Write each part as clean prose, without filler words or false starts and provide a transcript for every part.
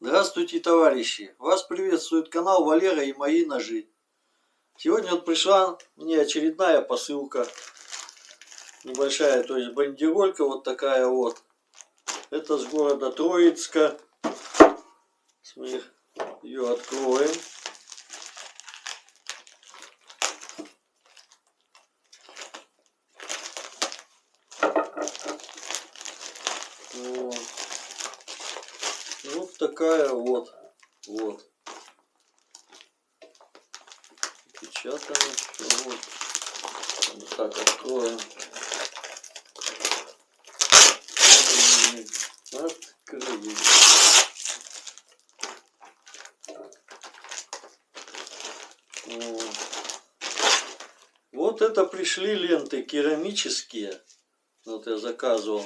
Здравствуйте, товарищи! Вас приветствует канал Валера и мои ножи. Сегодня вот пришла мне очередная посылка. Небольшая, то есть бандеролька вот такая вот. Это с города Троицка. Мы ее откроем. Вот такая вот. Вот. Печатано. Вот. Вот так откроем. Открыли. Вот это пришли ленты керамические. Вот я заказывал.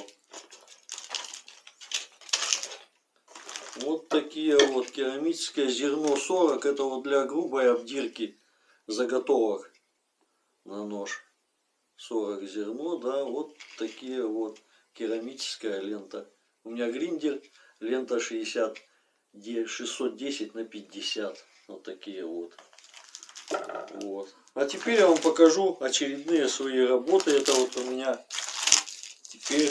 Вот такие вот керамическое зерно 40. Это вот для грубой обдирки заготовок на нож. 40 зерно, да, вот такие вот керамическая лента. У меня гриндер, лента 610 на 50. Вот такие вот. Вот. А теперь я вам покажу очередные свои работы. Это вот у меня теперь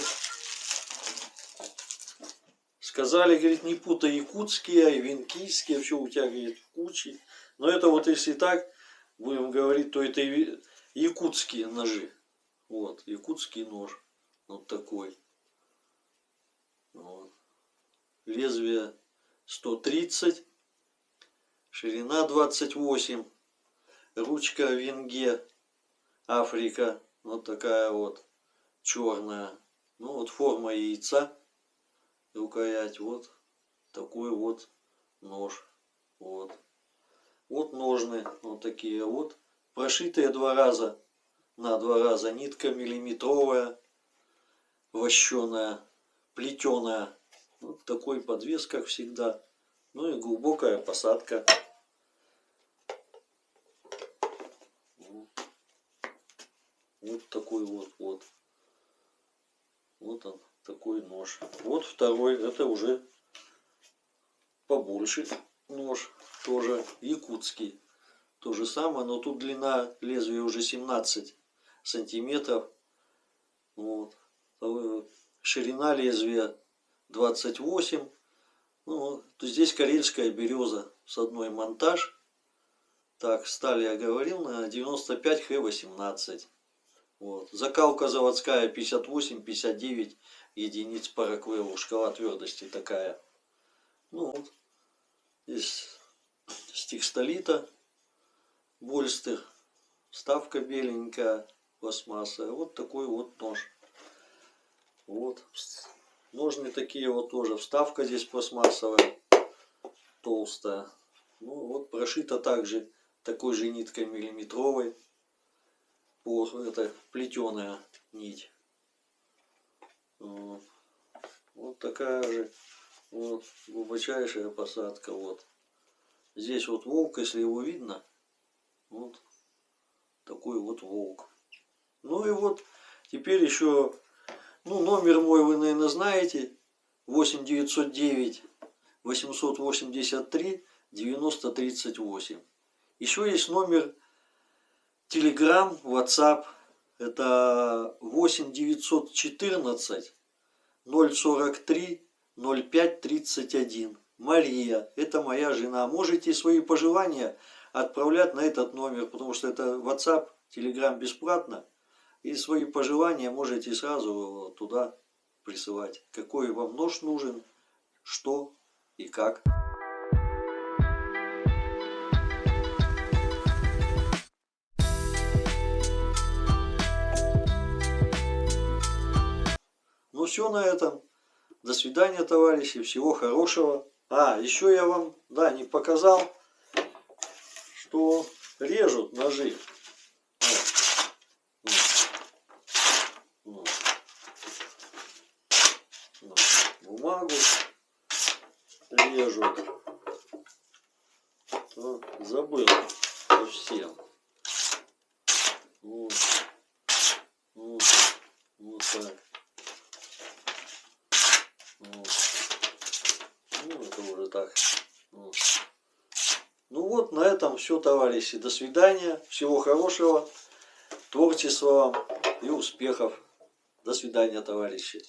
сказали, говорит, не путай якутские и венкийские, все у тебя, говорит, в куче. Но это вот если так будем говорить, то это якутские ножи. Вот, якутский нож. Вот такой. Вот. Лезвие 130. Ширина 28. Ручка Венге. Африка. Вот такая вот. Черная. Ну вот форма яйца. Рукоять. Вот такой вот нож. Вот. Вот ножны. Вот такие вот. Прошитые 2 раза. На 2 раза. Нитка миллиметровая. Вощеная. Плетеная. Вот такой подвес, как всегда. Ну и глубокая посадка. Вот такой вот. Вот он, такой нож. Вот второй. Это уже побольше нож. Тоже якутский. То же самое, но тут длина лезвия уже 17 сантиметров. Вот. Ширина лезвия 28. Ну, то здесь карельская береза с одной монтаж. Так, сталь я говорил, на 95 Х18. Вот. Закалка заводская 58-59 единиц по Роквеллу. Шкала твердости такая. Ну вот. Здесь стикстолита. Больстер. Вставка беленькая. Пластмасса. Вот такой вот нож. Вот. Ножны такие вот тоже. Вставка здесь пластмассовая. Толстая. Ну вот прошита также такой же ниткой миллиметровой. Это плетеная нить. Вот такая же вот глубочайшая посадка. Вот. Здесь вот волк, если его видно. Вот такой вот волк. Ну и вот теперь еще, ну, номер мой вы, наверное, знаете. 8909 883 9038. Еще есть номер Telegram, WhatsApp. Это 8914 043 05 31. Мария. Это моя жена. Можете свои пожелания отправлять на этот номер, потому что это WhatsApp, Telegram бесплатно. И свои пожелания можете сразу туда присылать. Какой вам нож нужен, что и как. Ну все на этом. До свидания, товарищи. Всего хорошего. Еще я вам, да, не показал, что режут ножи. Вот. Бумагу режут. Забыл совсем. Вот так. Вот. Ну, вот это уже так. Вот. Ну вот, на этом все, товарищи. До свидания. Всего хорошего. Творчества вам и успехов. До свидания, товарищи.